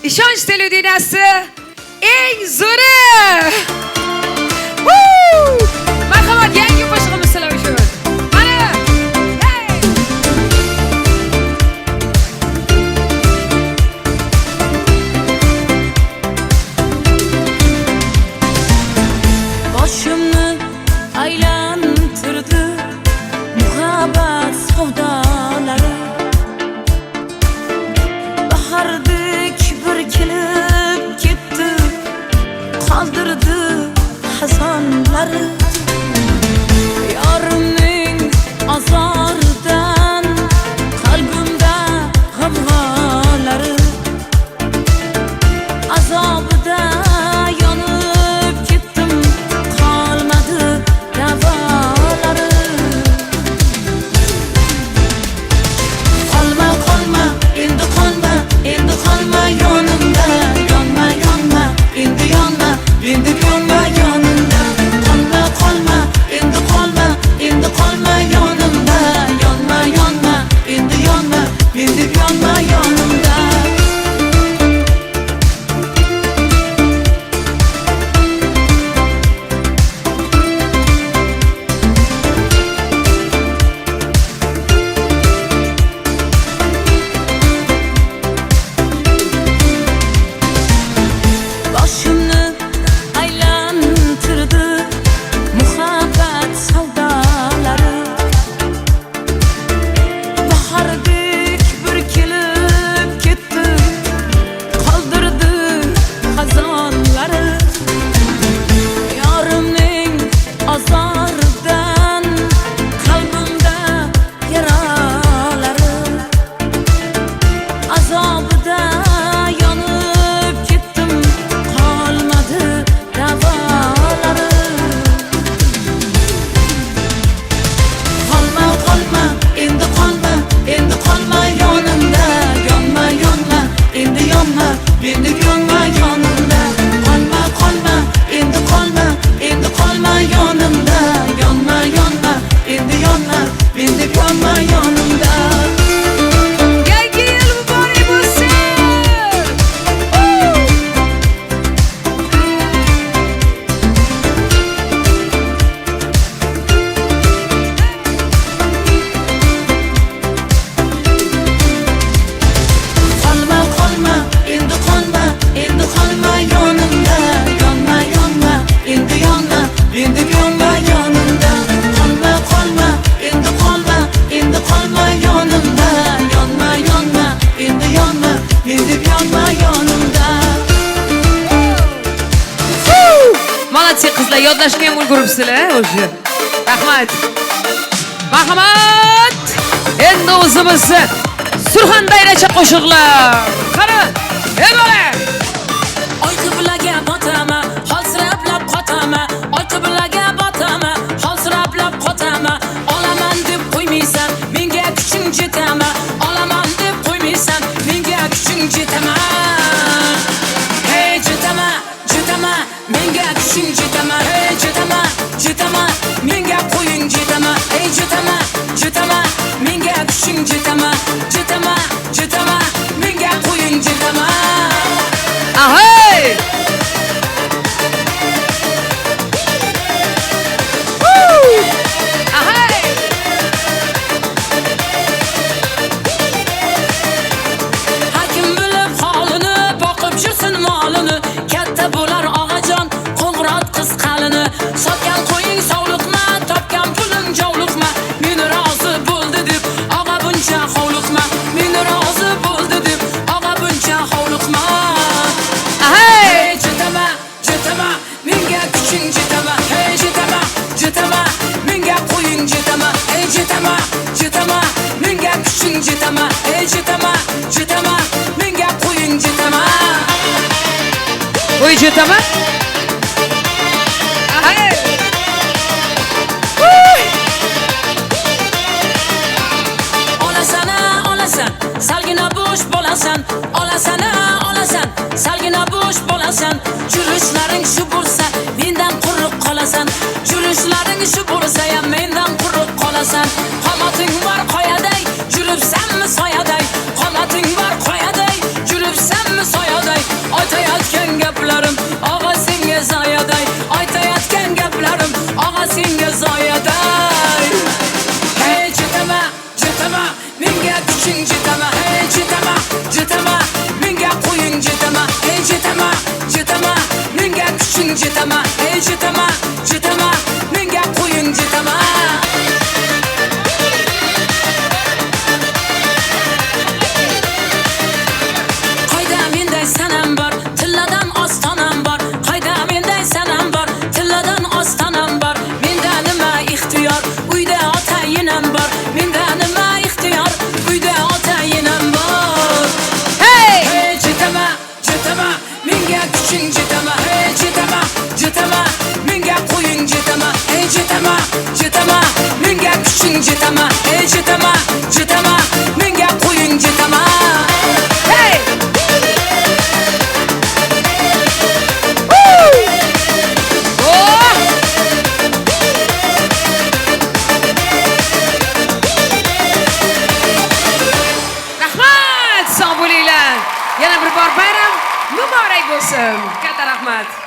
İşonch televideniyasi eng zo'ri. Marhamat, yangi qo'shig'imiz sizlar uchun. Mana. Hey! Boshimni aylantirdi muhabbat savdolari. Bahardek bir kelib ketdi, qoldirdi xazonlari. Yorimning azoridan qalbimda g'amg'olari. Azobida yonib ketdim, qolmadi davolari. Qolma, qolma, endi qolma, endi qolma yonimda. Yonma, yonma, endi yonma, endi yonma yonimda. Qolma, qolma, endi qolma, endi qolma yonimda. Yonma, yonma, endi yonma, endi yonma yonimda. Boshimni aylantirdi muhabbat savdolari. Bahardek bir kelib ketdi, qoldirdi xazonlari. Yorimning azoridan qalbimda yaralari. Azobida yonib ketdim, qolmadi davolari. Qolma, qolma, endi qolma, endi qolma yonimda. Yonma, yonma, endi yonma, endi yonma yonimda. Qolma, qolma, endi qolma, endi qolma yonimda. Yonma, yonma, endi yonma, endi yonma yonimda. Yangi yil muborak bo'lsin. Qolma, qolma, endi qolma, endi qolma yonimda. Yonma, yonma, endi yonma, endi yonma yonimda. Qolma, qolma, endi qolma, endi qolma yonimda. Yonma, yonma, endi yonma, endi yonma yonimda. Молодцы qizlar, yodlashga ham ulguribsizlar o'sha. Rahmat. Marhamat. Endi o'zimizni Surxondaryocha qo'shiqlar. Qara, ey bola. Oy qiblaga botama, hozirablab qotama. Oy qiblaga botama, hozirablab qotama. Olaman deb qo'ymaysan, menga kuching jetama. Olaman deb qo'ymaysan, menga kuching jetama. Hey jetama, jetama, menga kuching jetama. Hey jetama, jetama, menga qo'ying jetama. Hey jetama, jetama, menga kuching jetama. Jetama, jetama, menga qo'ying jetama. Ahey! Ahey! Hakim bilib holini, boqib yursin molini. Katta bo'lar og'ajon, qo'ng'irot qiz qalini. Sotgan qo'ying sovliqma, topgan pulim javliqma. Meni rozi bo'ldi deb og'a buncha hovliqma. Meni rozi bo'ldi deb og'a buncha hovliqma. Ahey! Hey jetama, jetama, menga kuching jetama. Hey jetama, jetama, menga qo'ying jetama. Hey jetama, jetama, menga kuching jetama. Hey jetama, jetama, menga qo'ying jetama. Qo'y jetama. Ahey! Olasana, olasan, salgina bo'sh bo'lasan. Olasana, olasan, salgina bo'sh bo'lasan. Jurishlaring shu bo'lsa, mendan quruq qolasan. Jurishlaring shu bo'lsa, ham mendan quruq qolasan. Qomating bor qoyaday, yuribsanmi soyaday. Qomating bor qoyaday, yuribsanmi soyaday. jitaman, ey jitaman, jitaman, menga qo'ying jitaman. Qayda menday sanam bor, tilladan ostonam bor. Qayda menday sanam bor, tilladan ostonam bor. Menda nima ixtiyor, uyda ota-enam bor. Menda nima ixtiyor, uyda ota-enam bor. Hey! Hey jitaman, jitaman, menga kuching jitaman. Hey jitaman, jitaman, menga qo'ying jitaman. Hey jitaman, jitaman, menga kuching jitaman. Hey jitaman, jitaman, menga qo'ying jitaman. Hey! Woo! Oh! Rahmat, sog' bo'linglar. Yana bir bor bayram muborak bo'lsin. Katta rahmat.